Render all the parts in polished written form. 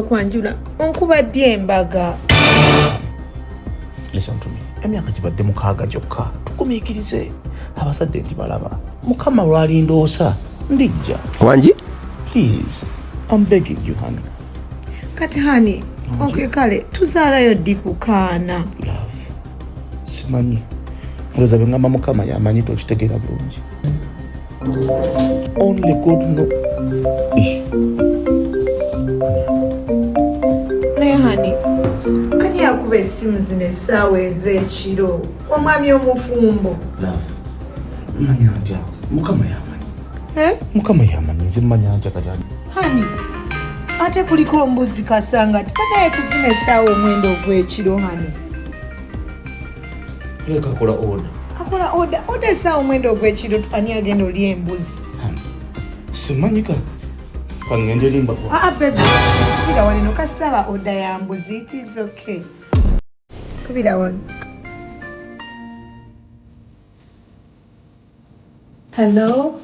Kwanjula onkubadde embaga. Listen to me. Emyaka gibadde mukaaga gyokka tugumiikirize abazadde nti balaba mukama lwalindoosa ndijja. Wanji? Please, I'm begging you, honey. Kati honey, okay kale tuzaalayo ddi kukaana. Love, simanyi ndowooza bwe ngamba mukama yamanyi tokitegeera bulungi. Only God know. Naye honey, ani yakuba essimu zino essaawa ez'ekiro? Omwami omufumbo. Love, manya ntya mukama yamanyi. Mukama yamanyi nze mmanya ntya kati. Honey, ate kuliko mbuzi kasanga tanaye kuzina essaawa omwenda ogw'ekiro honey. Leka akola order. Akola oda essaawa omwenda ogw'ekiro ani agenda oli embuzi. Simanyika kangende limba kwa. Baby. Kubira wano kasaba oda ya mbuzi. It is okay. Kubira wano. Hello?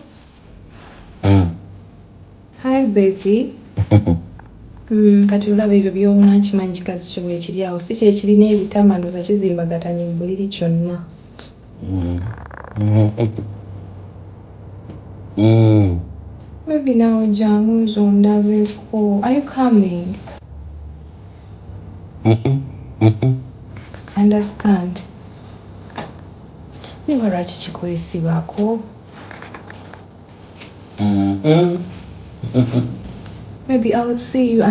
Hi baby. Kati olaba ebyo by'obuna kimanyi kikazi kyo bwe kiri awo si kye kirina ebitama ndooza kizimbagatanye mu buliri kyonna. Maybe now Jamu's on that way. Oh, are you coming? Understand. Never write chikwesi bako. Maybe I'll see you.